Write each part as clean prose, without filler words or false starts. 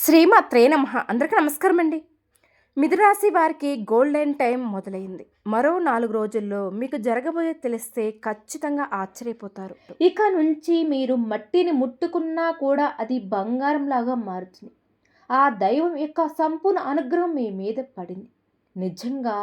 శ్రీమాత్రే నమః. అందరికీ నమస్కారం అండి. మిథునరాశి వారికి గోల్డెన్ టైం మొదలైంది. మరో 4 రోజుల్లో మీకు జరగబోయేది తెలిస్తే ఖచ్చితంగా ఆశ్చర్యపోతారు. ఇక నుంచి మీరు మట్టిని ముట్టుకున్నా కూడా అది బంగారంలాగా మారుతుంది. ఆ దైవం యొక్క సంపూర్ణ అనుగ్రహం మీ మీద పడింది. నిజంగా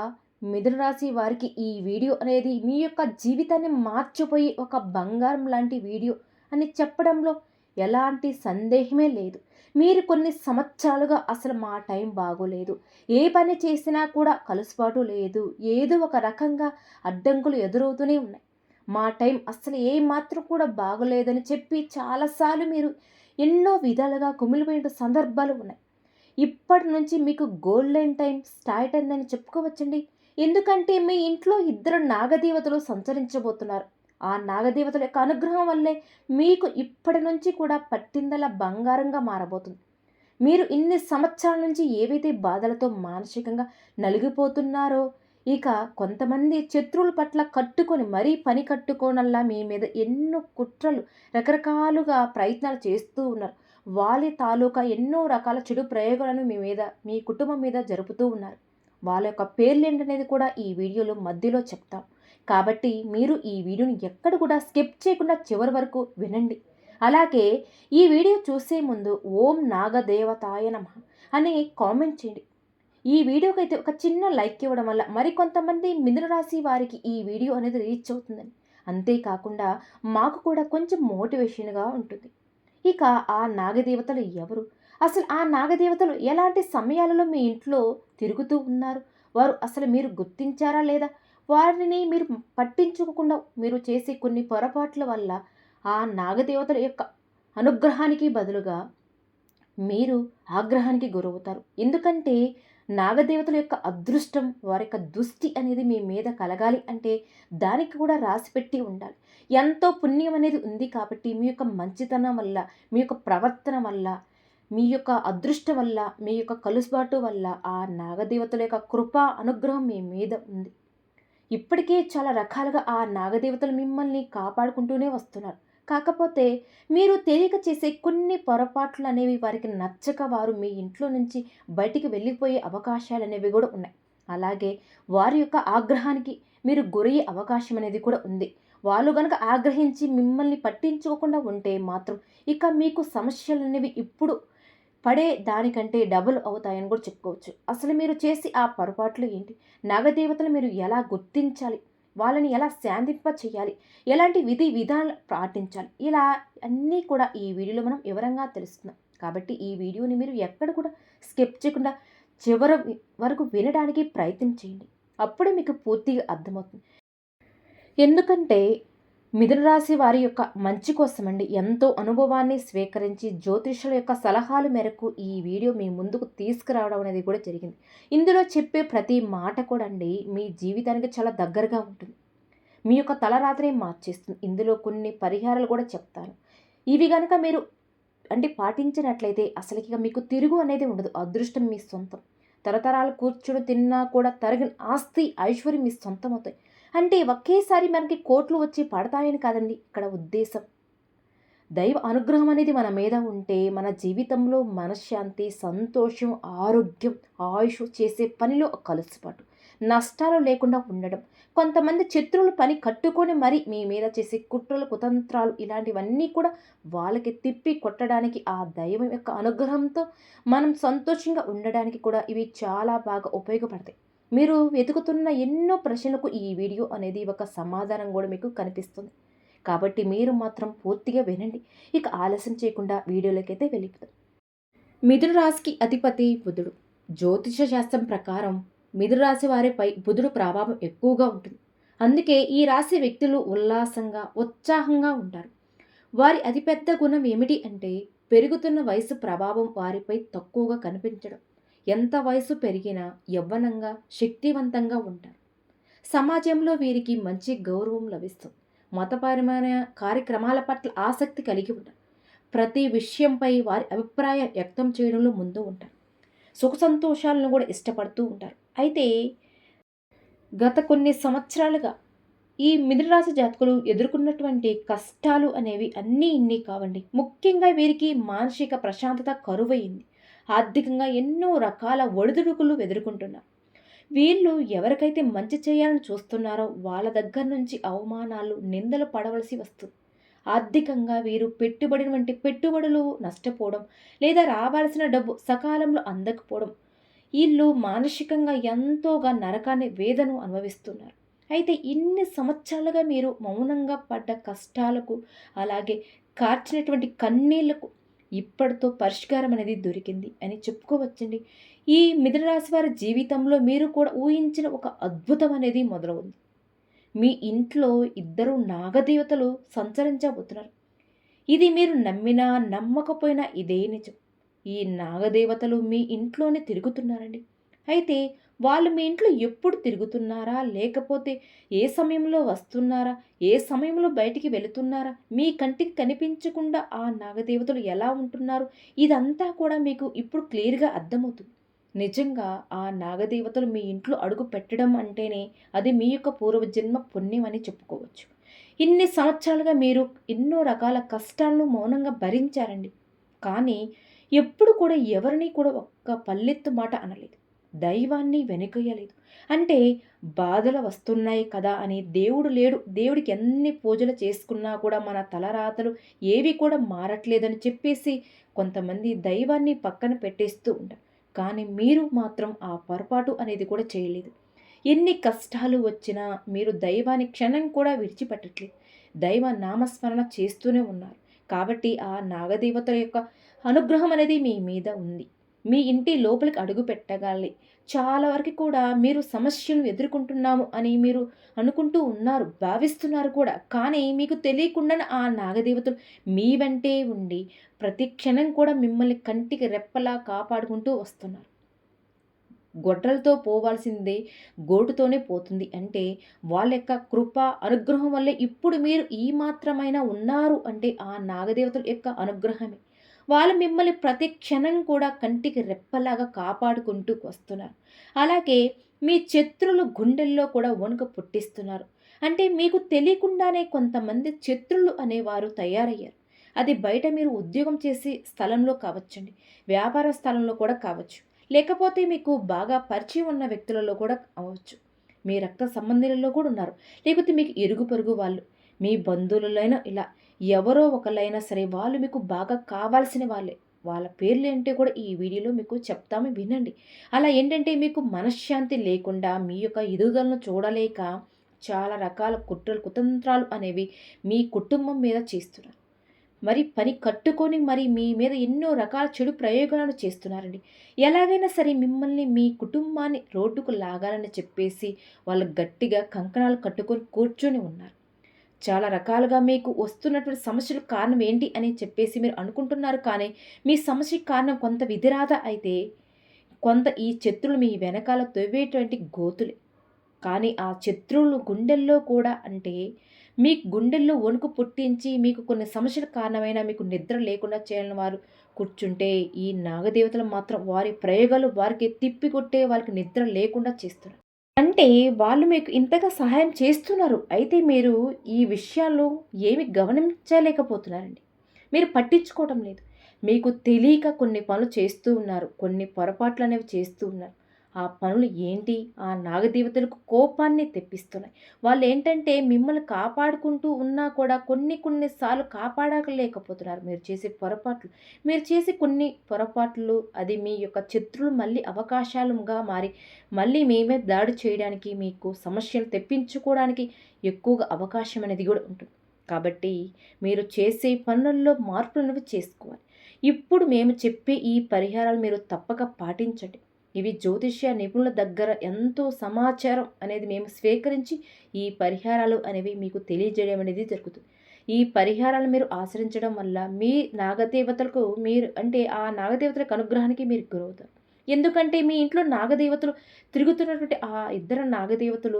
మిథునరాశి వారికి ఈ వీడియో అనేది మీ యొక్క జీవితాన్ని మార్చిపోయి ఒక బంగారం లాంటి వీడియో అని చెప్పడంలో ఎలాంటి సందేహమే లేదు. మీరు కొన్ని సంవత్సరాలుగా అసలు మా టైం బాగోలేదు, ఏ పని చేసినా కూడా కలుసుబాటు లేదు, ఏదో ఒక రకంగా అడ్డంకులు ఎదురవుతూనే ఉన్నాయి, మా టైం అస్సలు ఏ మాత్రం కూడా బాగోలేదని చెప్పి చాలాసార్లు మీరు ఎన్నో విధాలుగా కుమిలిపోయిన సందర్భాలు ఉన్నాయి. ఇప్పటి నుంచి మీకు గోల్డెన్ టైం స్టార్ట్ అయిందని చెప్పుకోవచ్చండి. ఎందుకంటే మీ ఇంట్లో ఇద్దరు నాగదేవతలు సంచరించబోతున్నారు. ఆ నాగదేవతల యొక్క అనుగ్రహం వల్లే మీకు ఇప్పటి నుంచి కూడా పట్టిందల బంగారంగా మారబోతుంది. మీరు ఇన్ని సంవత్సరాల నుంచి ఏవైతే బాధలతో మానసికంగా నలిగిపోతున్నారో, ఇక కొంతమంది శత్రువుల పట్ల కట్టుకొని మరీ పని కట్టుకోనల్లా మీ మీద ఎన్నో కుట్రలు రకరకాలుగా ప్రయత్నాలు చేస్తూ ఉన్నారు. వాళ్ళ తాలూకా ఎన్నో రకాల చెడు ప్రయోగాలను మీ మీద మీ కుటుంబం మీద జరుపుతూ ఉన్నారు. వాళ్ళ యొక్క పేర్లు ఏంటనేది కూడా ఈ వీడియోలో మధ్యలో చెప్తాం. కాబట్టి మీరు ఈ వీడియోని ఎక్కడ కూడా స్కిప్ చేయకుండా చివరి వరకు వినండి. అలాగే ఈ వీడియో చూసే ముందు ఓం నాగదేవతాయ నమః అని కామెంట్ చేయండి. ఈ వీడియోకి అయితే ఒక చిన్న లైక్ ఇవ్వడం వల్ల మరికొంతమంది మిథున రాశి వారికి ఈ వీడియో అనేది రీచ్ అవుతుందని, అంతేకాకుండా మాకు కూడా కొంచెం మోటివేషన్గా ఉంటుంది. ఇక ఆ నాగదేవతలు ఎవరు, అసలు ఆ నాగదేవతలు ఎలాంటి సమయాలలో మీ ఇంట్లో తిరుగుతూ ఉన్నారు, వారు అసలు మీరు గుర్తించారా లేదా, వారిని మీరు పట్టించుకోకుండా మీరు చేసే కొన్ని పొరపాట్ల వల్ల ఆ నాగదేవతల యొక్క అనుగ్రహానికి బదులుగా మీరు ఆగ్రహానికి గురవుతారు. ఎందుకంటే నాగదేవతల యొక్క అదృష్టం, వారి యొక్క దృష్టి అనేది మీ మీద కలగాలి అంటే దానికి కూడా రాసిపెట్టి ఉండాలి. ఎంతో పుణ్యం అనేది ఉంది కాబట్టి మీ యొక్క మంచితనం వల్ల, మీ యొక్క ప్రవర్తన వల్ల, మీ యొక్క అదృష్టం వల్ల, మీ యొక్క కలుసుబాటు వల్ల ఆ నాగదేవతల యొక్క కృప అనుగ్రహం మీ మీద ఉంది. ఇప్పటికే చాలా రకాలుగా ఆ నాగదేవతలు మిమ్మల్ని కాపాడుకుంటూనే వస్తున్నారు. కాకపోతే మీరు తెలియక చేసే కొన్ని పొరపాట్లు అనేవి వారికి నచ్చక వారు మీ ఇంట్లో నుంచి బయటికి వెళ్ళిపోయే అవకాశాలు అనేవి కూడా ఉన్నాయి. అలాగే వారి యొక్క ఆగ్రహానికి మీరు గురయ్యే అవకాశం అనేది కూడా ఉంది. వాళ్ళు గనక ఆగ్రహించి మిమ్మల్ని పట్టించుకోకుండా ఉంటే మాత్రం ఇక మీకు సమస్యలు అనేవి ఇప్పుడు పడే దానికంటే డబుల్ అవుతాయని కూడా చెప్పుకోవచ్చు. అసలు మీరు చేసి ఆ పొరపాట్లు ఏంటి? నాగదేవతలు మీరు ఎలా గుర్తించాలి? వాళ్ళని ఎలా శాంతింప చేయాలి? ఎలాంటి విధి విధానాలు పాటించాలి? ఇలా అన్నీ కూడా ఈ వీడియోలో మనం వివరంగా తెలుసుకుందాం. కాబట్టి ఈ వీడియోని మీరు ఎక్కడ కూడా స్కిప్ చేయకుండా చివరి వరకు వినడానికి ప్రయత్నం చేయండి. అప్పుడే మీకు పూర్తిగా అర్థమవుతుంది. ఎందుకంటే మిథున రాశి వారి యొక్క మంచి కోసమండి ఎంతో అనుభవాన్ని స్వీకరించి జ్యోతిష్యుల యొక్క సలహాల మేరకు ఈ వీడియో మీ ముందుకు తీసుకురావడం అనేది కూడా జరిగింది. ఇందులో చెప్పే ప్రతి మాట కూడా అండి మీ జీవితానికి చాలా దగ్గరగా ఉంటుంది. మీ యొక్క తలరాత్రి మార్చేస్తుంది. ఇందులో కొన్ని పరిహారాలు కూడా చెప్తాను. ఇవి కనుక మీరు పాటించినట్లయితే అసలుకి మీకు తిరుగు అనేది ఉండదు. అదృష్టం మీ సొంతం. తరతరాలు కూర్చుని తిన్నా కూడా తరగని ఆస్తి ఐశ్వర్యం మీ సొంతం అవుతాయి. అంటే ఒకేసారి మనకి కోట్లు వచ్చి పడతాయని కాదండి ఇక్కడ ఉద్దేశం. దైవ అనుగ్రహం అనేది మన మీద ఉంటే మన జీవితంలో మనశ్శాంతి, సంతోషం, ఆరోగ్యం, ఆయుష్, చేసే పనిలో కలుసుబాటు, నష్టాలు లేకుండా ఉండడం. కొంతమంది శత్రువులు పని కట్టుకొని మరి మీ మీద చేసే కుట్రలు, కుతంత్రాలు ఇలాంటివన్నీ కూడా వాళ్ళకి తిప్పి కొట్టడానికి ఆ దైవం యొక్క అనుగ్రహంతో మనం సంతోషంగా ఉండడానికి కూడా ఇవి చాలా బాగా ఉపయోగపడతాయి. మీరు వెతుకుతున్న ఎన్నో ప్రశ్నలకు ఈ వీడియో అనేది ఒక సమాధానం కూడా మీకు కనిపిస్తుంది. కాబట్టి మీరు మాత్రం పూర్తిగా వినండి. ఇక ఆలస్యం చేయకుండా వీడియోలోకైతే వెళ్ళిపోతాం. మిథున రాశికి అధిపతి బుధుడు. జ్యోతిష శాస్త్రం ప్రకారం మిథున రాశి వారిపై బుధుడు ప్రభావం ఎక్కువగా ఉంటుంది. అందుకే ఈ రాశి వ్యక్తులు ఉల్లాసంగా, ఉత్సాహంగా ఉంటారు. వారి అతిపెద్ద గుణం ఏమిటి అంటే పెరుగుతున్న వయసు ప్రభావం వారిపై తక్కువగా కనిపించడం. ఎంత వయసు పెరిగినా యవ్వనంగా, శక్తివంతంగా ఉంటారు. సమాజంలో వీరికి మంచి గౌరవం లభిస్తుంది. మతపరమైన కార్యక్రమాల పట్ల ఆసక్తి కలిగి ఉంటారు. ప్రతి విషయంపై వారి అభిప్రాయం వ్యక్తం చేయడంలో ముందు ఉంటారు. సుఖ సంతోషాలను కూడా ఇష్టపడుతూ ఉంటారు. అయితే గత కొన్ని సంవత్సరాలుగా ఈ మిథున రాశి జాతకులు ఎదుర్కొన్నటువంటి కష్టాలు అనేవి అన్నీ ఇన్ని కావండి. ముఖ్యంగా వీరికి మానసిక ప్రశాంతత కరువయింది. ఆర్థికంగా ఎన్నో రకాల ఒడిదుడుకులు ఎదుర్కొంటున్నారు. వీళ్ళు ఎవరికైతే మంచి చేయాలని చూస్తున్నారో వాళ్ళ దగ్గర నుంచి అవమానాలు, నిందలు పడవలసి వస్తుంది. ఆర్థికంగా వీరు పెట్టుబడిన వంటి పెట్టుబడులు నష్టపోవడం, లేదా రావాల్సిన డబ్బు సకాలంలో అందకపోవడం, ఈళ్ళు మానసికంగా ఎంతోగా నరకాన్ని, వేదను అనుభవిస్తున్నారు. అయితే ఇన్ని సంవత్సరాలుగా మీరు మౌనంగా పడ్డ కష్టాలకు, అలాగే కార్చినటువంటి కన్నీళ్లకు ఇప్పటితో పరిష్కారం అనేది దొరికింది అని చెప్పుకోవచ్చండి. ఈ మిథున రాశి వారి జీవితంలో మీరు కూడా ఊహించిన ఒక అద్భుతం అనేది మొదలవుంది. మీ ఇంట్లో ఇద్దరు నాగదేవతలు సంచరించబోతున్నారు. ఇది మీరు నమ్మినా నమ్మకపోయినా ఇదే నిజం. ఈ నాగదేవతలు మీ ఇంట్లోనే తిరుగుతున్నారండి. అయితే వాళ్ళు మీ ఇంట్లో ఎప్పుడు తిరుగుతున్నారా? లేకపోతే ఏ సమయంలో వస్తున్నారా? ఏ సమయంలో బయటికి వెళుతున్నారా? మీ కంటికి కనిపించకుండా ఆ నాగదేవతలు ఎలా ఉంటున్నారు? ఇదంతా కూడా మీకు ఇప్పుడు క్లియర్‌గా అర్థమవుతుంది. నిజంగా ఆ నాగదేవతలు మీ ఇంట్లో అడుగు పెట్టడం అంటేనే అది మీ యొక్క పూర్వజన్మ పుణ్యం అని చెప్పుకోవచ్చు. ఇన్ని సంవత్సరాలుగా మీరు ఎన్నో రకాల కష్టాలను మౌనంగా భరించారండి. కానీ ఎప్పుడు కూడా ఎవరిని కూడా ఒక్క పల్లెత్తు మాట అనలేదు. దైవాన్ని వెనకయ్యలేదు. అంటే బాధలు వస్తున్నాయి కదా అని దేవుడు లేడు, దేవుడికి ఎన్ని పూజలు చేసుకున్నా కూడా మన తలరాతలు ఏవి కూడా మారట్లేదని చెప్పేసి కొంతమంది దైవాన్ని పక్కన పెట్టేస్తూ ఉంటారు. కానీ మీరు మాత్రం ఆ పొరపాటు అనేది కూడా చేయలేదు. ఎన్ని కష్టాలు వచ్చినా మీరు దైవాన్ని క్షణం కూడా విడిచిపెట్టట్లేదు. దైవ నామస్మరణ చేస్తూనే ఉన్నారు. కాబట్టి ఆ నాగదేవత యొక్క అనుగ్రహం అనేది మీ మీద ఉంది. మీ ఇంటి లోపలికి అడుగు పెట్టగాలి చాలా వరకు కూడా మీరు సమస్యను ఎదుర్కొంటున్నాము అని మీరు అనుకుంటూ ఉన్నారు, భావిస్తున్నారు కూడా. కానీ మీకు తెలియకుండానే ఆ నాగదేవతలు మీ వెంటే ఉండి ప్రతి క్షణం కూడా మిమ్మల్ని కంటికి రెప్పలా కాపాడుకుంటూ వస్తున్నారు. గొడ్రలతో పోవాల్సిందే గోటుతోనే పోతుంది అంటే వాళ్ళ యొక్క కృప, అనుగ్రహం వల్లే ఇప్పుడు మీరు ఈ మాత్రమైనా ఉన్నారు అంటే ఆ నాగదేవతల యొక్క అనుగ్రహమే. వాళ్ళు మిమ్మల్ని ప్రతి క్షణం కూడా కంటికి రెప్పలాగా కాపాడుకుంటూ వస్తున్నారు. అలాగే మీ శత్రులు గుండెల్లో కూడా వణుకు పుట్టిస్తున్నారు. అంటే మీకు తెలియకుండానే కొంతమంది శత్రులు అనేవారు తయారయ్యారు. అది బయట మీరు ఉద్యోగం చేసే స్థలంలో కావచ్చండి, వ్యాపార స్థలంలో కూడా కావచ్చు, లేకపోతే మీకు బాగా పరిచయం ఉన్న వ్యక్తులలో కూడా అవ్వచ్చు. మీ రక్త సంబంధులలో కూడా ఉన్నారు. లేకపోతే మీకు ఇరుగు పొరుగు వాళ్ళు, మీ బంధువులైనా ఇలా ఎవరో ఒకళ్ళైనా సరే వాళ్ళు మీకు బాగా కావాల్సిన వాళ్ళే. వాళ్ళ పేర్లు ఏంటో కూడా ఈ వీడియోలో మీకు చెప్తాము వినండి. అలా ఏంటంటే మీకు మనశ్శాంతి లేకుండా మీ యొక్క ఎదుగుదలను చూడలేక చాలా రకాల కుట్రలు, కుతంత్రాలు అనేవి మీ కుటుంబం మీద చేస్తున్నారు. మరి పని కట్టుకొని మరి మీ మీద ఎన్నో రకాల చెడు ప్రయోగాలను చేస్తున్నారండి. ఎలాగైనా సరే మిమ్మల్ని, మీ కుటుంబాన్ని రోడ్డుకు లాగాలని చెప్పేసి వాళ్ళు గట్టిగా కంకణాలు కట్టుకొని కూర్చొని ఉన్నారు. చాలా రకాలుగా మీకు వస్తున్నటువంటి సమస్యలకు కారణం ఏంటి అని చెప్పేసి మీరు అనుకుంటున్నారు. కానీ మీ సమస్యకి కారణం కొంత విధిరాత అయితే, కొంత ఈ శత్రులు మీ వెనకాల తవ్వేటువంటి గోతులే. కానీ ఆ శత్రువులు గుండెల్లో కూడా అంటే మీ గుండెల్లో వణుకు పుట్టించి మీకు కొన్ని సమస్యల కారణమైన మీకు నిద్ర లేకుండా చేయాలని వారు కూర్చుంటే, ఈ నాగదేవతలు మాత్రం వారి ప్రయోగాలు వారికి తిప్పికొట్టే వాళ్ళకి నిద్ర లేకుండా చేస్తున్నారు. అంటే వాళ్ళు మీకు ఇంతగా సహాయం చేస్తున్నారు. అయితే మీరు ఈ విషయాల్లో ఏమి గమనించలేకపోతున్నారండి. మీరు పట్టించుకోవటం లేదు. మీకు తెలియక కొన్ని పనులు చేస్తూ ఉన్నారు. కొన్ని పొరపాట్లనేవి చేస్తూ ఉన్నారు. ఆ పనులు ఏంటి? ఆ నాగదేవతలకు కోపాన్ని తెప్పిస్తున్నాయి. వాళ్ళేంటంటే మిమ్మల్ని కాపాడుకుంటూ ఉన్నా కూడా కొన్ని సార్లు కాపాడలేకపోతున్నారు. మీరు చేసే పొరపాట్లు. మీరు చేసే కొన్ని పొరపాట్లు అది మీ యొక్క శత్రువులు మళ్ళీ అవకాశాలుగా మారి మళ్ళీ మీ మీద దాడి చేయడానికి, మీకు సమస్యలు తెప్పించుకోవడానికి ఎక్కువగా అవకాశం అనేది కూడా ఉంటుంది. కాబట్టి మీరు చేసే పనుల్లో మార్పులనేవి చేసుకోవాలి. ఇప్పుడు మేము చెప్పే ఈ పరిహారాలు మీరు తప్పక పాటించండి. ఇవి జ్యోతిష్య నిపుణుల దగ్గర ఎంతో సమాచారం అనేది మేము స్వీకరించి ఈ పరిహారాలు అనేవి మీకు తెలియజేయడం అనేది జరుగుతుంది. ఈ పరిహారాలు మీరు ఆచరించడం వల్ల మీ నాగదేవతలకు మీరు అంటే ఆ నాగదేవతలకు అనుగ్రహానికి మీరు గురవుతారు. ఎందుకంటే మీ ఇంట్లో నాగదేవతలు తిరుగుతున్నటువంటి ఆ ఇద్దరు నాగదేవతలు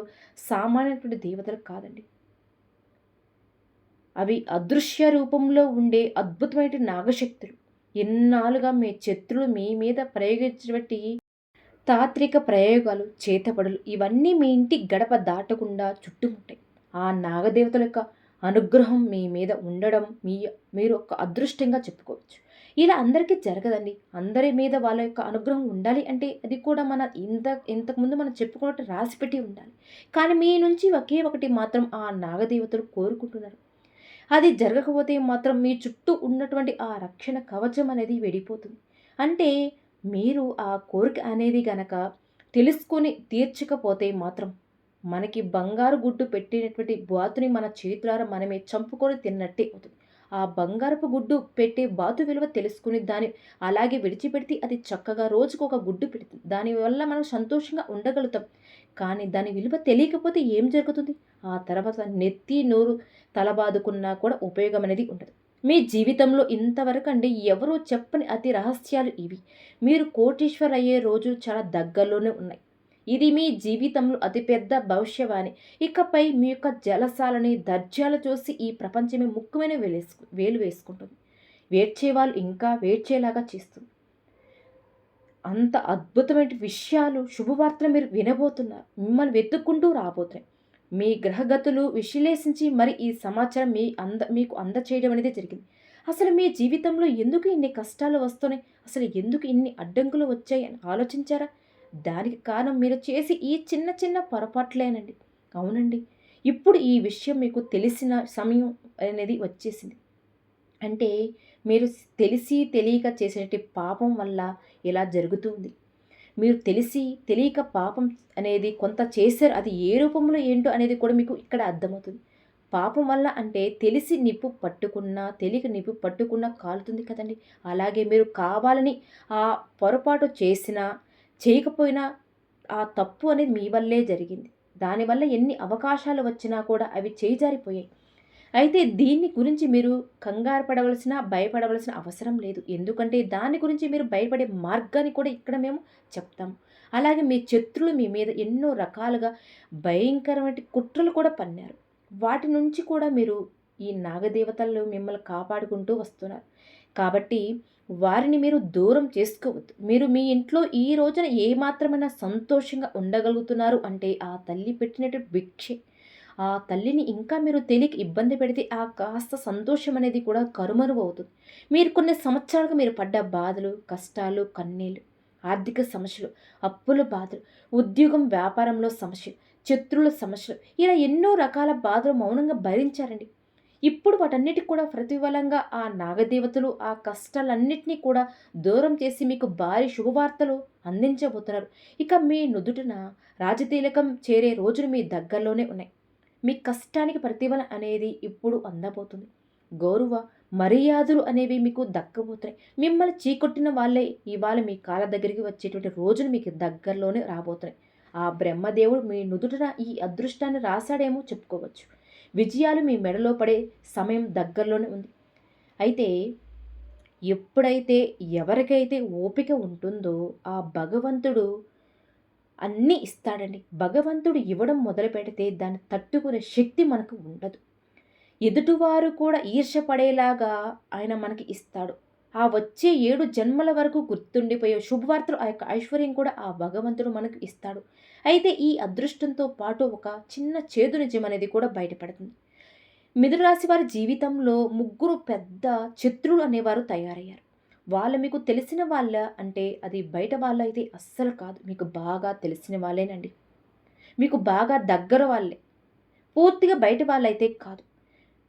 సామాన్యటువంటి దేవతలు కాదండి. అవి అదృశ్య రూపంలో ఉండే అద్భుతమైన నాగశక్తులు. ఎన్నాళ్ళుగా మీ శత్రులు మీ మీద ప్రయోగించినటువంటి తాత్రిక ప్రయోగాలు, చేతబడులు ఇవన్నీ మీ ఇంటి గడప దాటకుండా చుట్టుముట్టాయి. ఆ నాగదేవతల యొక్క అనుగ్రహం మీ మీద ఉండడం మీరు ఒక అదృష్టంగా చెప్పుకోవచ్చు. ఇలా అందరికీ జరగదండి. అందరి మీద వాళ్ళ యొక్క అనుగ్రహం ఉండాలి అంటే అది కూడా మన ఇంతకుముందు మనం చెప్పుకున్నట్టు రాసిపెట్టి ఉండాలి. కానీ మీ నుంచి ఒకే ఒకటి మాత్రం ఆ నాగదేవతలు కోరుకుంటున్నారు. అది జరగకపోతే మాత్రం మీ చుట్టూ ఉన్నటువంటి ఆ రక్షణ కవచం అనేది వెడిపోతుంది. అంటే మీరు ఆ కోరిక అనేది గనక తెలుసుకొని తీర్చకపోతే మాత్రం మనకి బంగారు గుడ్డు పెట్టినటువంటి బాతుని మన చేతులారా మనమే చంపుకొని తిన్నట్టే అవుతుంది. ఆ బంగారపు గుడ్డు పెట్టే బాతు విలువ తెలుసుకుని దాన్ని అలాగే విడిచిపెడితే అది చక్కగా రోజుకొక గుడ్డు పెడుతుంది. దానివల్ల మనం సంతోషంగా ఉండగలుగుతాం. కానీ దాని విలువ తెలియకపోతే ఏం జరుగుతుంది? ఆ తర్వాత నెత్తి, నోరు తలబాదుకున్నా కూడా ఉపయోగం అనేది ఉండదు. మీ జీవితంలో ఇంతవరకు అండి ఎవరూ చెప్పని అతి రహస్యాలు ఇవి. మీరు కోటీశ్వర్ అయ్యే రోజులు చాలా దగ్గరలోనే ఉన్నాయి. ఇది మీ జీవితంలో అతిపెద్ద భవిష్యవాణి. ఇకపై మీ యొక్క జలసాలని, దర్జాలు చూసి ఈ ప్రపంచమే ముక్కుమైన వేలు వేసుకుంటుంది. వేడ్చేవాళ్ళు ఇంకా వేడ్చేలాగా చేస్తుంది. అంత అద్భుతమైన విషయాలు, శుభవార్తలు మీరు వినబోతున్నారు. మిమ్మల్ని వెతుక్కుంటూ రాబోతున్నాయి. మీ గ్రహగతులు విశ్లేషించి మరి ఈ సమాచారం మీకు అందచేయడం అనేది జరిగింది. అసలు మీ జీవితంలో ఎందుకు ఇన్ని కష్టాలు వస్తున్నాయి? అసలు ఎందుకు ఇన్ని అడ్డంకులు వచ్చాయి అని ఆలోచించారా? దానికి కారణం మీరు చేసి ఈ చిన్న చిన్న పొరపాట్లేనండి. అవునండి. ఇప్పుడు ఈ విషయం మీకు తెలిసిన సమయం అనేది వచ్చేసింది. అంటే మీరు తెలిసి తెలియక చేసినట్టి పాపం వల్ల ఇలా జరుగుతుంది. మీరు తెలిసి తెలియక పాపం అనేది కొంత చేశారు. అది ఏ రూపంలో ఏంటో అనేది కూడా మీకు ఇక్కడ అర్థమవుతుంది. పాపం వల్ల అంటే తెలిసి నిప్పు పట్టుకున్నా, తెలియక నిప్పు పట్టుకున్నా కాలుతుంది కదండీ! అలాగే మీరు కావాలని ఆ పొరపాటు చేసినా, చేయకపోయినా ఆ తప్పు అనేది మీ వల్లే జరిగింది. దానివల్ల ఎన్ని అవకాశాలు వచ్చినా కూడా అవి చేజారిపోయాయి. అయితే దీన్ని గురించి మీరు కంగారు పడవలసిన, భయపడవలసిన అవసరం లేదు. ఎందుకంటే దాని గురించి మీరు భయపడే మార్గాన్ని కూడా ఇక్కడ మేము చెప్తాం. అలాగే మీ శత్రులు మీ మీద ఎన్నో రకాలుగా భయంకరమైన కుట్రలు కూడా పన్నారు. వాటి నుంచి కూడా మీరు ఈ నాగదేవతలు మిమ్మల్ని కాపాడుకుంటూ వస్తున్నారు. కాబట్టి వారిని మీరు దూరం చేసుకోవద్దు. మీరు మీ ఇంట్లో ఈ రోజున ఏ మాత్రమైనా సంతోషంగా ఉండగలుగుతున్నారు అంటే ఆ తల్లి పెట్టినట్టు భిక్షే. ఆ తల్లిని ఇంకా మీరు తెలియక ఇబ్బంది పెడితే ఆ కాస్త సంతోషం అనేది కూడా కనుమరుగవుతుంది. మీరు కొన్ని సంవత్సరాలుగా మీరు పడ్డ బాధలు, కష్టాలు, కన్నీళ్ళు, ఆర్థిక సమస్యలు, అప్పుల బాధలు, ఉద్యోగం, వ్యాపారంలో సమస్యలు, శత్రువుల సమస్యలు ఇలా ఎన్నో రకాల బాధలు మౌనంగా భరించారండి. ఇప్పుడు వాటన్నిటికి కూడా ప్రతిఫలంగా ఆ నాగదేవతలు ఆ కష్టాలన్నిటినీ కూడా దూరం చేసి మీకు భారీ శుభవార్తలు అందించబోతున్నారు. ఇక మీ నుదుటిన రాజతీలకం చేరే రోజులు మీ దగ్గరలోనే ఉన్నాయి. మీ కష్టానికి ప్రతిఫలం అనేది ఇప్పుడు అందబోతుంది. గౌరవ మర్యాదలు అనేవి మీకు దక్కబోతున్నాయి. మిమ్మల్ని చీకొట్టిన వాళ్ళే ఇవాళ మీ కాళ్ళ దగ్గరికి వచ్చేటువంటి రోజులు మీకు దగ్గరలోనే రాబోతున్నాయి. ఆ బ్రహ్మదేవుడు మీ నుదుటిన ఈ అదృష్టాన్ని రాశాడేమో చెప్పుకోవచ్చు. విజయాలు మీ మెడలో పడే సమయం దగ్గరలోనే ఉంది. అయితే ఎప్పుడైతే ఎవరికైతే ఓపిక ఉంటుందో ఆ భగవంతుడు అన్నీ ఇస్తాడండి. భగవంతుడు ఇవ్వడం మొదలుపెడితే దాన్ని తట్టుకునే శక్తి మనకు ఉండదు. ఎదుటివారు కూడా ఈర్ష్యపడేలాగా ఆయన మనకి ఇస్తాడు. ఆ వచ్చే 7 జన్మల వరకు గుర్తుండిపోయే శుభవార్తలు ఆ యొక్క ఐశ్వర్యం కూడా ఆ భగవంతుడు మనకు ఇస్తాడు. అయితే ఈ అదృష్టంతో పాటు ఒక చిన్న చేదు నిజం అనేది కూడా బయటపడుతుంది. మిథున రాశి వారి జీవితంలో ముగ్గురు పెద్ద శత్రువులు అనేవారు తయారయ్యారు. వాళ్ళు మీకు తెలిసిన వాళ్ళ అంటే అది బయట వాళ్ళైతే అస్సలు కాదు. మీకు బాగా తెలిసిన వాళ్ళేనండి. మీకు బాగా దగ్గర వాళ్ళే. పూర్తిగా బయట వాళ్ళైతే కాదు.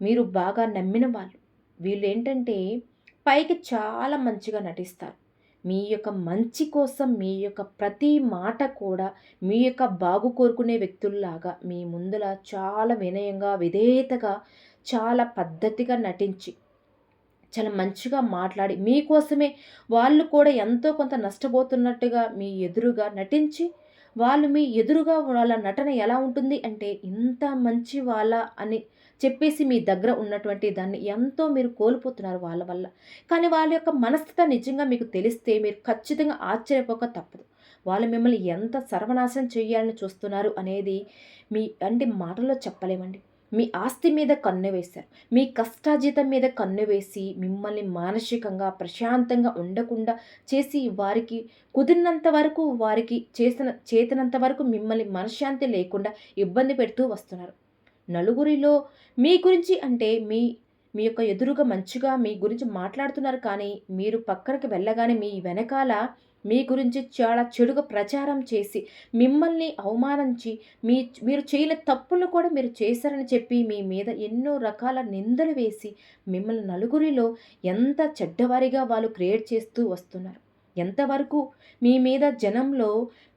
మీరు బాగా నమ్మిన వాళ్ళు. వీళ్ళేంటంటే పైకి చాలా మంచిగా నటిస్తారు. మీ యొక్క మంచి కోసం మీ యొక్క ప్రతి మాట కూడా మీ యొక్క బాగు కోరుకునే వ్యక్తుల్లాగా మీ ముందల చాలా వినయంగా, విధేయతగా, చాలా పద్ధతిగా నటించి చాలా మంచిగా మాట్లాడి మీకోసమే వాళ్ళు కూడా ఎంతో కొంత నష్టపోతున్నట్టుగా మీ ఎదురుగా నటించి వాళ్ళు మీ ఎదురుగా వాళ్ళ నటన ఎలా ఉంటుంది అంటే ఇంత మంచి వాళ్ళ అని చెప్పేసి మీ దగ్గర ఉన్నటువంటి దాన్ని ఎంతో మీరు కోల్పోతున్నారు వాళ్ళ వల్ల. కానీ వాళ్ళ యొక్క మనస్తత్వం నిజంగా మీకు తెలిస్తే మీరు ఖచ్చితంగా ఆశ్చర్యపోక తప్పదు. వాళ్ళు మిమ్మల్ని ఎంత సర్వనాశనం చేయాలని చూస్తున్నారు అనేది మీ అంటే మాటల్లో చెప్పలేమండి. మీ ఆస్తి మీద కన్ను వేశారు. మీ కష్టార్జితం మీద కన్ను వేసి మిమ్మల్ని మానసికంగా ప్రశాంతంగా ఉండకుండా చేసి వారికి కుదిరినంత వరకు వారికి చేతనంత వరకు మిమ్మల్ని మనశ్శాంతి లేకుండా ఇబ్బంది పెడుతూ వస్తున్నారు. నలుగురిలో మీ గురించి అంటే మీ యొక్క ఎదురుగా మంచిగా మీ గురించి మాట్లాడుతున్నారు, కానీ మీరు పక్కనకి వెళ్ళగానే మీ వెనకాల మీ గురించి చాలా చెడుగా ప్రచారం చేసి, మిమ్మల్ని అవమానించి, మీరు చేయని తప్పులు కూడా మీరు చేశారని చెప్పి, మీ మీద ఎన్నో రకాల నిందలు వేసి, మిమ్మల్ని నలుగురిలో ఎంత చెడ్డవారిగా వాళ్ళు క్రియేట్ చేస్తూ వస్తున్నారు. ఎంతవరకు మీ మీద జనంలో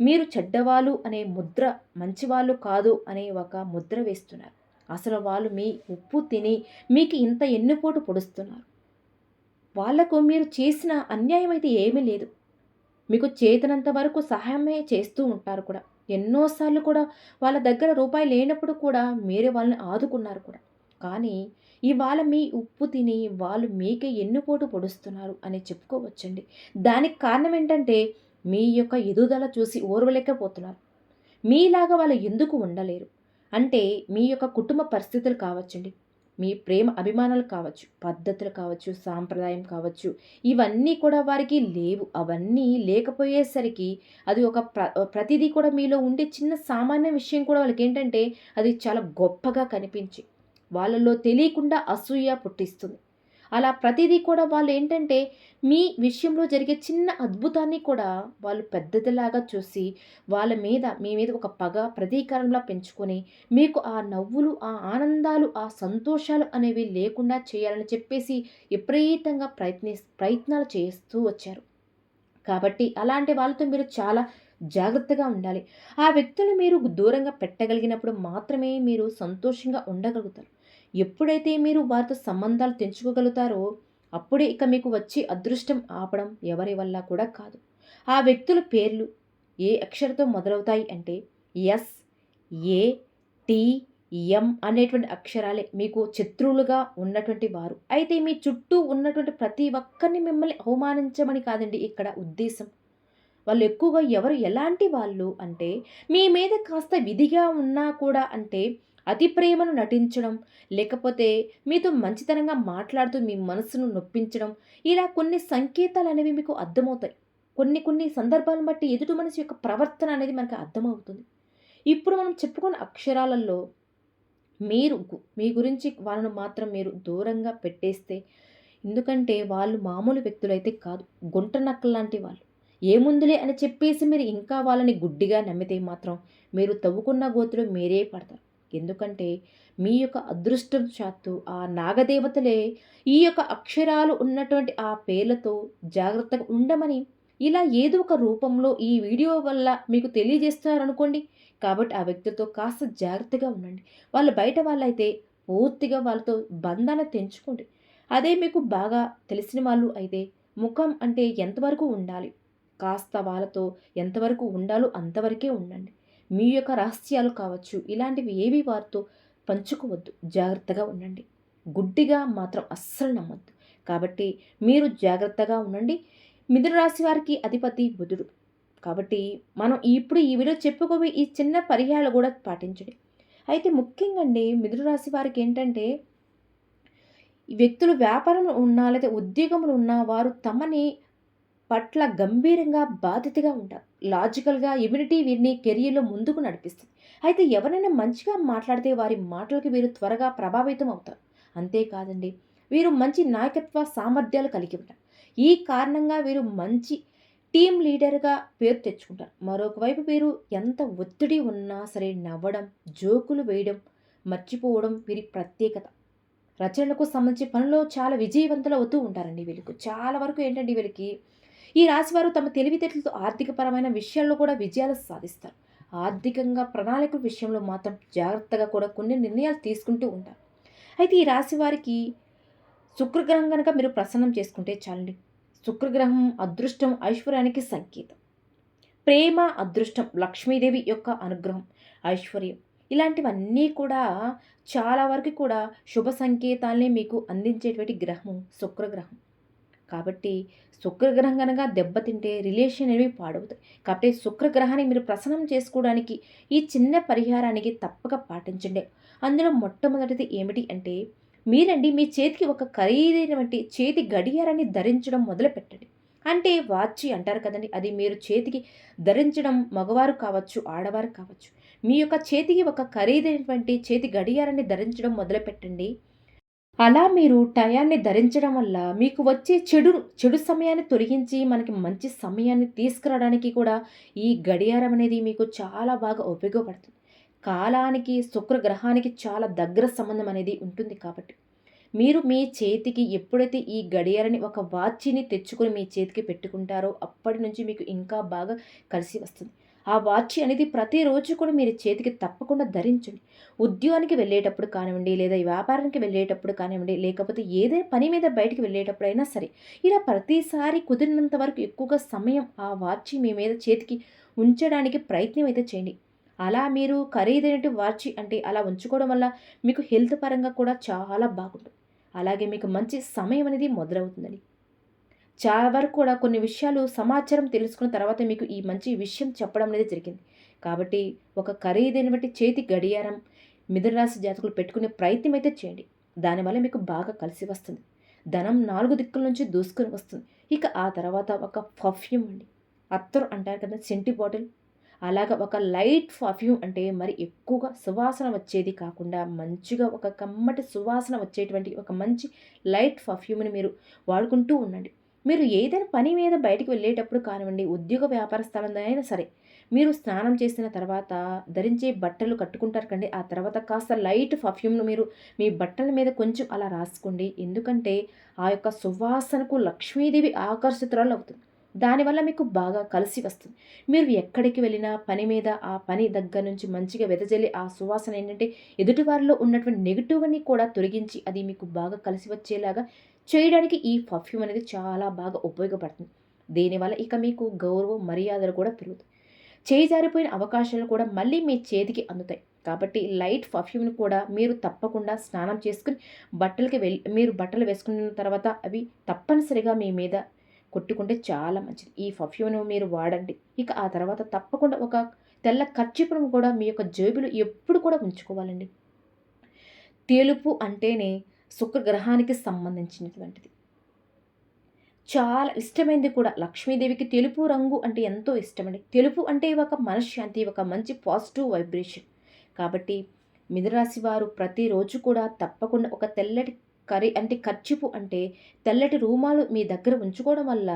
మీరు చెడ్డవాళ్ళు అనే ముద్ర, మంచివాళ్ళు కాదు అనే ఒక ముద్ర వేస్తున్నారు. అసలు వాళ్ళు మీ ఉప్పు తిని మీకు ఇంత ఎన్నుపోటు పొడుస్తున్నారు. వాళ్లకు మీరు చేసిన అన్యాయం అయితే ఏమీ లేదు. మీకు చేతనంత వరకు సహాయమే చేస్తూ ఉంటారు కూడా. ఎన్నోసార్లు కూడా వాళ్ళ దగ్గర రూపాయి లేనప్పుడు కూడా మీరే వాళ్ళని ఆదుకున్నారు కూడా. కానీ ఇవాళ మీ ఉప్పు తిని వాళ్ళు మీకే ఎన్నుపోటు పొడుస్తున్నారు అని చెప్పుకోవచ్చండి. దానికి కారణం ఏంటంటే మీ యొక్క ఎదుగుదల చూసి ఓర్వలేకపోతున్నారు. మీలాగా వాళ్ళు ఎందుకు ఉండలేరు అంటే మీ యొక్క కుటుంబ పరిస్థితులు కావచ్చండి, మీ ప్రేమ అభిమానాలు కావచ్చు, పద్ధతులు కావచ్చు, సాంప్రదాయం కావచ్చు, ఇవన్నీ కూడా వారికి లేవు. అవన్నీ లేకపోయేసరికి అది ఒక ప్రతిదీ కూడా మీలో ఉండే చిన్న సామాన్య విషయం కూడా వాళ్ళకి ఏంటంటే అది చాలా గొప్పగా కనిపించి వాళ్ళలో తెలియకుండా అసూయ పుట్టిస్తుంది. అలా ప్రతిదీ కూడా వాళ్ళు ఏంటంటే మీ విషయంలో జరిగే చిన్న అద్భుతాన్ని కూడా వాళ్ళు పెద్దదిలాగా చూసి మీ మీద ఒక పగ ప్రతీకారంలా పెంచుకొని మీకు ఆ నవ్వులు, ఆ ఆనందాలు, ఆ సంతోషాలు అనేవి లేకుండా చేయాలని చెప్పేసి విపరీతంగా ప్రయత్నాలు చేస్తూ వచ్చారు. కాబట్టి అలాంటి వాళ్ళతో మీరు చాలా జాగ్రత్తగా ఉండాలి. ఆ వ్యక్తులు మీరు దూరంగా పెట్టగలిగినప్పుడు మాత్రమే మీరు సంతోషంగా ఉండగలుగుతారు. ఎప్పుడైతే మీరు వారితో సంబంధాలు తెంచుకోగలుగుతారో అప్పుడే ఇక మీకు వచ్చి అదృష్టం ఆపడం ఎవరి వల్ల కూడా కాదు. ఆ వ్యక్తుల పేర్లు ఏ అక్షరంతో మొదలవుతాయి అంటే ఎస్, ఏ, టి, ఎం అనేటువంటి అక్షరాలే మీకు శత్రువులుగా ఉన్నటువంటి వారు. అయితే మీ చుట్టూ ఉన్నటువంటి ప్రతి ఒక్కరిని మిమ్మల్ని అవమానించమని కాదండి ఇక్కడ ఉద్దేశం. వాళ్ళు ఎక్కువగా ఎవరు ఎలాంటి వాళ్ళు అంటే మీ మీద కాస్త విధిగా ఉన్నా కూడా అంటే అతి ప్రేమను నటించడం, లేకపోతే మీతో మంచితనంగా మాట్లాడుతూ మీ మనసును నొప్పించడం, ఇలా కొన్ని సంకేతాలు అనేవి మీకు అర్థమవుతాయి. కొన్ని కొన్ని సందర్భాలను బట్టి ఎదుటి మనిషి యొక్క ప్రవర్తన అనేది మనకు అర్థమవుతుంది. ఇప్పుడు మనం చెప్పుకున్న అక్షరాలలో మీ గురించి వాళ్ళను మాత్రం మీరు దూరంగా పెట్టేస్తే, ఎందుకంటే వాళ్ళు మామూలు వ్యక్తులైతే కాదు, గుంట నక్కల్లాంటి వాళ్ళు. ఏముందులే అని చెప్పేసి మీరు ఇంకా వాళ్ళని గుడ్డిగా నమ్మితే మాత్రం మీరు తవ్వుకున్న గోతులో మీరే పడతారు. ఎందుకంటే మీ యొక్క అదృష్టం శాత్తు ఆ నాగదేవతలే ఈ యొక్క అక్షరాలు ఉన్నటువంటి ఆ పేర్లతో జాగ్రత్తగా ఉండమని ఇలా ఏదో ఒక రూపంలో ఈ వీడియో వల్ల మీకు తెలియజేస్తున్నారనుకోండి. కాబట్టి ఆ వ్యక్తితో కాస్త జాగ్రత్తగా ఉండండి. వాళ్ళు బయట వాళ్ళైతే పూర్తిగా వాళ్ళతో బంధాన్ని తెంచుకోండి. అదే మీకు బాగా తెలిసిన వాళ్ళు అయితే ముఖం అంటే ఎంతవరకు ఉండాలి, కాస్త వాళ్ళతో ఎంతవరకు ఉండాలో అంతవరకే ఉండండి. మీ యొక్క రహస్యాలు కావచ్చు, ఇలాంటివి ఏవి వారితో పంచుకోవద్దు. జాగ్రత్తగా ఉండండి. గుడ్డిగా మాత్రం అస్సలు నమ్మొద్దు. కాబట్టి మీరు జాగ్రత్తగా ఉండండి. మిథున రాశి వారికి అధిపతి బుధుడు. కాబట్టి మనం ఇప్పుడు ఈ వీడియో చెప్పుకోబోయే ఈ చిన్న పరిహారాలు కూడా పాటించండి. అయితే ముఖ్యంగా అండి మిథున రాశి వారికి ఏంటంటే ఈ వ్యక్తులు వ్యాపారంలో ఉన్నా లేదా ఉద్యోగంలో ఉన్న వారు తమని పట్ల గంభీరంగా బాధ్యతగా ఉంటారు. లాజికల్‌గా ఇమ్యూనిటీ వీరిని కెరియర్‌లో ముందుకు నడిపిస్తుంది. అయితే ఎవరైనా మంచిగా మాట్లాడితే వారి మాటలకి వీరు త్వరగా ప్రభావితం అవుతారు. అంతేకాదండి, వీరు మంచి నాయకత్వ సామర్థ్యాలు కలిగి ఉంటారు. ఈ కారణంగా వీరు మంచి టీమ్ లీడర్‌గా పేరు తెచ్చుకుంటారు. మరొక వైపు వీరు ఎంత ఒత్తిడి ఉన్నా సరే నవ్వడం, జోకులు వేయడం, మర్చిపోవడం వీరి ప్రత్యేకత. రచనలకు సంబంధించి పనిలో చాలా విజయవంతులు అవుతూ ఉంటారండి వీళ్ళకు. చాలా వరకు ఏంటంటే వీళ్ళకి ఈ రాశివారు తమ తెలివితేటలతో ఆర్థికపరమైన విషయాల్లో కూడా విజయాలు సాధిస్తారు. ఆర్థికంగా ప్రణాళికల విషయంలో మాత్రం జాగ్రత్తగా కూడా కొన్ని నిర్ణయాలు తీసుకుంటూ ఉంటారు. అయితే ఈ రాశి వారికి శుక్రగ్రహం కనుక మీరు ప్రసన్నం చేసుకుంటే చాలండి. శుక్రగ్రహం అదృష్టం, ఐశ్వర్యానికి సంకేతం. ప్రేమ, అదృష్టం, లక్ష్మీదేవి యొక్క అనుగ్రహం, ఐశ్వర్యం, ఇలాంటివన్నీ కూడా చాలా వరకు కూడా శుభ సంకేతాల్ని మీకు అందించేటువంటి గ్రహం శుక్రగ్రహం. కాబట్టి శుక్రగ్రహం కనుక దెబ్బతింటే రిలేషన్ అనేవి పాడవుతాయి. కాబట్టి శుక్రగ్రహాన్ని మీరు ప్రసన్నం చేసుకోవడానికి ఈ చిన్న పరిహారానికి తప్పక పాటించండి. అందులో మొట్టమొదటిది ఏమిటి అంటే మీరండి మీ చేతికి ఒక ఖరీదైనటువంటి చేతి గడియారాన్ని ధరించడం మొదలుపెట్టండి. అంటే వాచి అంటారు కదండి, అది మీరు చేతికి ధరించడం మగవారు కావచ్చు, ఆడవారు కావచ్చు. మీ యొక్క చేతికి ఒక ఖరీదైనటువంటి చేతి గడియారాన్ని ధరించడం మొదలుపెట్టండి. అలా మీరు టయాన్ని ధరించడం వల్ల మీకు వచ్చే చెడు సమయాన్ని తొలగించి మనకి మంచి సమయాన్ని తీసుకురావడానికి కూడా ఈ గడియారం అనేది మీకు చాలా బాగా ఉపయోగపడుతుంది. కాలానికి, శుక్రగ్రహానికి చాలా దగ్గర సంబంధం అనేది ఉంటుంది కాబట్టి. మీరు మీ చేతికి ఎప్పుడైతే ఈ గడియారాన్ని ఒక వాచ్‌ని తెచ్చుకొని మీ చేతికి పెట్టుకుంటారో అప్పటి నుంచి మీకు ఇంకా బాగా కలిసి వస్తుంది. ఆ వాచ్ అనేది ప్రతిరోజు కూడా మీరు చేతికి తప్పకుండా ధరించండి. ఉద్యోగానికి వెళ్ళేటప్పుడు కానివ్వండి, లేదా ఈ వ్యాపారానికి వెళ్ళేటప్పుడు కానివ్వండి, లేకపోతే ఏదైనా పని మీద బయటికి వెళ్ళేటప్పుడైనా సరే, ఇలా ప్రతిసారి కుదిరినంత వరకు ఎక్కువగా సమయం ఆ వాచ్ మీ మీద చేతికి ఉంచడానికి ప్రయత్నం అయితే చేయండి. అలా మీరు ఖరీదైనటి వాచ్ అంటే అలా ఉంచుకోవడం వల్ల మీకు హెల్త్ పరంగా కూడా చాలా బాగుంటుంది. అలాగే మీకు మంచి సమయం అనేది మొదలవుతుందండి. చాలా వరకు కూడా కొన్ని విషయాలు సమాచారం తెలుసుకున్న తర్వాత మీకు ఈ మంచి విషయం చెప్పడం అనేది జరిగింది. కాబట్టి ఒక ఖరీదైనటువంటి చేతి గడియారం మిథున రాశి జాతకులు పెట్టుకునే ప్రయత్నం అయితే చేయండి. దానివల్ల మీకు బాగా కలిసి వస్తుంది. ధనం 4 దిక్కుల నుంచి దూసుకొని వస్తుంది. ఇక ఆ తర్వాత ఒక పర్ఫ్యూమ్ అండి. అత్తరు అంటారు కదా! సెంటి బాటిల్. అలాగా ఒక లైట్ పర్ఫ్యూమ్ అంటే మరి ఎక్కువగా సువాసన వచ్చేది కాకుండా మంచిగా ఒక కమ్మటి సువాసన వచ్చేటువంటి ఒక మంచి లైట్ పర్ఫ్యూమ్‌ని మీరు వాడుకుంటూ ఉండండి. మీరు ఏదైనా పని మీద బయటికి వెళ్ళేటప్పుడు కానివ్వండి, ఉద్యోగ వ్యాపార స్థలంలో అయినా సరే, మీరు స్నానం చేసిన తర్వాత ధరించే బట్టలు కట్టుకుంటారు కండి. ఆ తర్వాత కాస్త లైట్ పర్ఫ్యూమ్‌ను మీరు మీ బట్టల మీద కొంచెం అలా రాసుకోండి. ఎందుకంటే ఆ యొక్క సువాసనకు లక్ష్మీదేవి ఆకర్షితురాలవుతుంది. దానివల్ల మీకు బాగా కలిసి వస్తుంది. మీరు ఎక్కడికి వెళ్ళినా పని మీద ఆ పని దగ్గర నుంచి మంచిగా వెదజల్లి ఆ సువాసన ఏంటంటే ఎదుటి వారిలో ఉన్నటువంటి నెగెటివ్‌ని కూడా తొలగించి అది మీకు బాగా కలిసి వచ్చేలాగా చేయడానికి ఈ పర్ఫ్యూమ్ అనేది చాలా బాగా ఉపయోగపడుతుంది. దీనివల్ల ఇక మీకు గౌరవం, మర్యాదలు కూడా పెరుగుతాయి. చేయి జారిపోయిన అవకాశాలు కూడా మళ్ళీ మీ చేతికి అందుతాయి. కాబట్టి లైట్ పర్ఫ్యూమ్‌ని కూడా మీరు తప్పకుండా స్నానం చేసుకొని మీరు బట్టలు వేసుకున్న తర్వాత అవి తప్పనిసరిగా మీ మీద కొట్టుకుంటే చాలా మంచిది. ఈ పర్ఫ్యూమ్‌ను మీరు వాడండి. ఇక ఆ తర్వాత తప్పకుండా ఒక తెల్ల కర్చీపును కూడా మీ యొక్క జేబులో ఎప్పుడు కూడా ఉంచుకోవాలండి. తెలుపు అంటేనే శుక్రగ్రహానికి సంబంధించినటువంటిది. చాలా ఇష్టమైంది కూడా. లక్ష్మీదేవికి తెలుపు రంగు అంటే ఎంతో ఇష్టమండి. తెలుపు అంటే ఒక మనశ్శాంతి, ఒక మంచి పాజిటివ్ వైబ్రేషన్. కాబట్టి మిథునరాశి వారు ప్రతిరోజు కూడా తప్పకుండా ఒక తెల్లటి అంటే కర్చీపు అంటే తెల్లటి రూమాలు మీ దగ్గర ఉంచుకోవడం వల్ల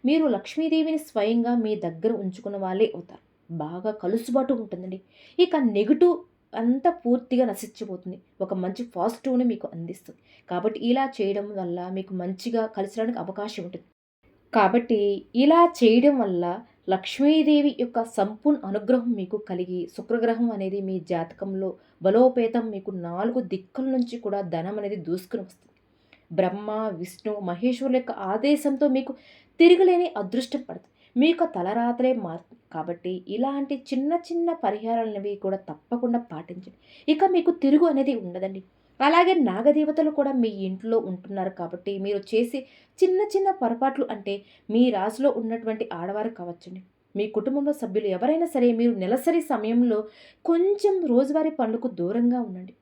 మీరు లక్ష్మీదేవిని స్వయంగా మీ దగ్గర ఉంచుకున్న వాళ్ళే అవుతారు. బాగా కలుసుబాటు ఉంటుందండి. ఇక నెగెటివ్ అంతా పూర్తిగా నశించిపోతుంది. ఒక మంచి పాజిటివ్‌ని మీకు అందిస్తుంది. కాబట్టి ఇలా చేయడం వల్ల మీకు మంచిగా కలిసి రావడానికి అవకాశం ఉంటుంది. కాబట్టి ఇలా చేయడం వల్ల లక్ష్మీదేవి యొక్క సంపూర్ణ అనుగ్రహం మీకు కలిగి శుక్రగ్రహం అనేది మీ జాతకంలో బలోపేతం మీకు 4 దిక్కుల నుంచి కూడా ధనం అనేది దూసుకొని వస్తుంది. బ్రహ్మ, విష్ణు, మహేశ్వరుల యొక్క ఆదేశంతో మీకు తిరగలేని అదృష్టం పడుతుంది. మీ యొక్క తలరాతలే మారుతుంది. కాబట్టి ఇలాంటి చిన్న చిన్న పరిహారాలనేవి కూడా తప్పకుండా పాటించండి. ఇక మీకు తిరుగు అనేది ఉండదండి. అలాగే నాగదేవతలు కూడా మీ ఇంట్లో ఉంటున్నారు కాబట్టి మీరు చేసే చిన్న చిన్న పొరపాట్లు అంటే మీ రాశిలో ఉన్నటువంటి ఆడవారు కావచ్చండి. మీ కుటుంబంలో సభ్యులు ఎవరైనా సరే మీరు నెలసరి సమయంలో కొంచెం రోజువారీ పనులకు దూరంగా ఉండండి.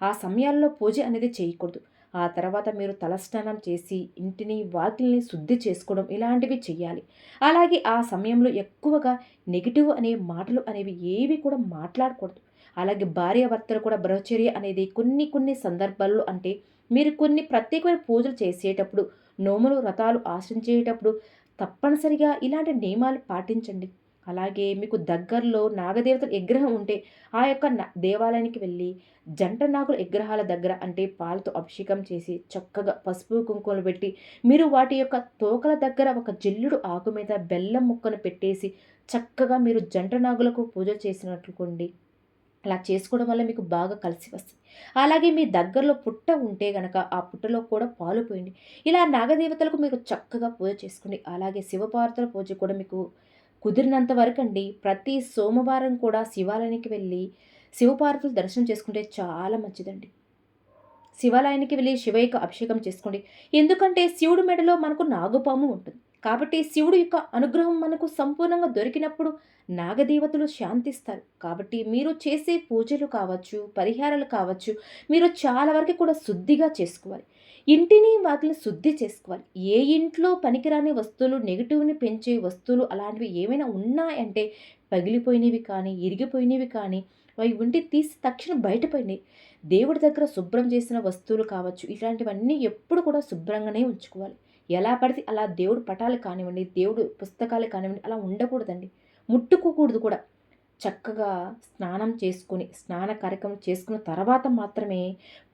ఆ సమయాల్లో పూజ అనేది చేయకూడదు. ఆ తర్వాత మీరు తలస్నానం చేసి ఇంటిని, వాకిలిని శుద్ధి చేసుకోవడం ఇలాంటివి చెయ్యాలి. అలాగే ఆ సమయంలో ఎక్కువగా నెగెటివ్ అనే మాటలు అనేవి ఏవి కూడా మాట్లాడకూడదు. అలాగే భార్యాభర్తలు కూడా బ్రహ్మచర్య అనేది కొన్ని కొన్ని సందర్భాల్లో అంటే మీరు కొన్ని ప్రత్యేకమైన పూజలు చేసేటప్పుడు, నోములు, వ్రతాలు ఆచరించేటప్పుడు తప్పనిసరిగా ఇలాంటి నియమాలు పాటించండి. అలాగే మీకు దగ్గరలో నాగదేవతల విగ్రహం ఉంటే ఆ యొక్క దేవాలయానికి వెళ్ళి జంట నాగుల విగ్రహాల దగ్గర అంటే పాలతో అభిషేకం చేసి చక్కగా పసుపు కుంకుమలు పెట్టి మీరు వాటి యొక్క తోకల దగ్గర ఒక జల్లుడు ఆకు మీద బెల్లం ముక్కను పెట్టేసి చక్కగా మీరు జంట నాగులకు పూజ చేసినట్లుకోండి. అలా చేసుకోవడం వల్ల మీకు బాగా కలిసి వస్తుంది. అలాగే మీ దగ్గరలో పుట్ట ఉంటే గనక ఆ పుట్టలో కూడా పాలు పోయండి. ఇలా నాగదేవతలకు మీరు చక్కగా పూజ చేసుకోండి. అలాగే శివపార్వతుల పూజ కూడా మీకు కుదిరినంత వరకండి ప్రతి సోమవారం కూడా శివాలయానికి వెళ్ళి శివపార్వతుల దర్శనం చేసుకుంటే చాలా మంచిదండి. శివాలయానికి వెళ్ళి శివయ్యకు అభిషేకం చేసుకోండి. ఎందుకంటే శివుడి మెడలో మనకు నాగుపాము ఉంటుంది. కాబట్టి శివుడి యొక్క అనుగ్రహం మనకు సంపూర్ణంగా దొరికినప్పుడు నాగదేవతలు శాంతిస్తారు. కాబట్టి మీరు చేసే పూజలు కావచ్చు, పరిహారాలు కావచ్చు, మీరు చాలా వరకు కూడా శుద్ధిగా చేసుకోవాలి. ఇంటిని వాకిలి శుద్ధి చేసుకోవాలి. ఏ ఇంట్లో పనికిరాని వస్తువులు, నెగెటివ్‌ని పెంచే వస్తువులు అలాంటివి ఏమైనా ఉన్నాయంటే పగిలిపోయినవి కానీ, ఇరిగిపోయినవి కానీ అవి ఉంటే తీసి తక్షణం బయటపడి దేవుడి దగ్గర శుభ్రం చేసిన వస్తువులు కావచ్చు, ఇలాంటివన్నీ ఎప్పుడు కూడా శుభ్రంగానే ఉంచుకోవాలి. ఎలా పడితే అలా దేవుడు పటాలు కానివ్వండి, దేవుడు పుస్తకాలు కానివ్వండి, అలా ఉండకూడదండి. ముట్టుకోకూడదు కూడా. చక్కగా స్నానం చేసుకొని, స్నాన కార్యక్రమం చేసుకున్న తర్వాత మాత్రమే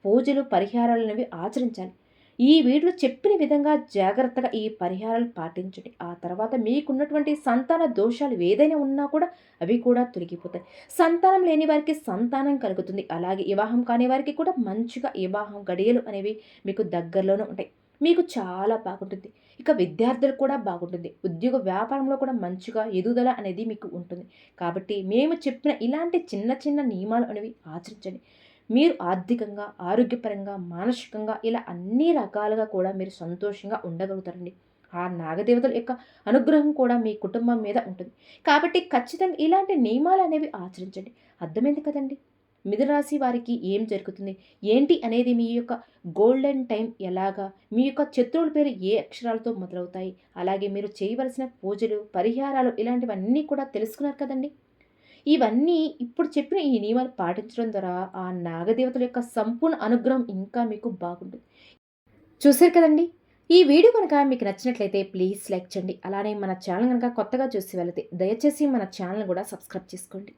పూజలు, పరిహారాలనేవి ఆచరించాలి. ఈ వీడియోలో చెప్పిన విధంగా జాగ్రత్తగా ఈ పరిహారాలు పాటించండి. ఆ తర్వాత మీకున్నటువంటి సంతాన దోషాలు ఏదైనా ఉన్నా కూడా అవి కూడా తొలగిపోతాయి. సంతానం లేని వారికి సంతానం కలుగుతుంది. అలాగే వివాహం కాని వారికి కూడా మంచిగా వివాహం గడియలు అనేవి మీకు దగ్గరలోనే ఉంటాయి. మీకు చాలా బాగుంటుంది. ఇక విద్యార్థులకు కూడా బాగుంటుంది. ఉద్యోగ వ్యాపారంలో కూడా మంచిగా ఎదుగుదల అనేది మీకు ఉంటుంది. కాబట్టి మేము చెప్పిన ఇలాంటి చిన్న చిన్న నియమాలు అనేవి ఆచరించండి. మీరు ఆర్థికంగా, ఆరోగ్యపరంగా, మానసికంగా ఇలా అన్ని రకాలుగా కూడా మీరు సంతోషంగా ఉండగలుగుతారండి. ఆ నాగదేవతల యొక్క అనుగ్రహం కూడా మీ కుటుంబం మీద ఉంటుంది. కాబట్టి ఖచ్చితంగా ఇలాంటి నియమాలు అనేవి ఆచరించండి. అర్థమైంది కదండి! మిథునరాశి వారికి ఏం జరుగుతుంది, ఏంటి అనేది మీ యొక్క గోల్డెన్ టైం ఎలాగా, మీ యొక్క శత్రువుల పేరు ఏ అక్షరాలతో మొదలవుతాయి, అలాగే మీరు చేయవలసిన పూజలు, పరిహారాలు ఇలాంటివన్నీ కూడా తెలుసుకున్నారు కదండి! ఇవన్నీ ఇప్పుడు చెప్పిన ఈ నియమాలు పాటించడం ద్వారా ఆ నాగదేవతల యొక్క సంపూర్ణ అనుగ్రహం ఇంకా మీకు బాగుంటుంది. చూసారు కదండి! ఈ వీడియో కనుక మీకు నచ్చినట్లయితే ప్లీజ్ లైక్ చేయండి. అలానే మన ఛానల్ కనుక కొత్తగా చూసి వెళితే దయచేసి మన ఛానల్ కూడా సబ్స్క్రైబ్ చేసుకోండి.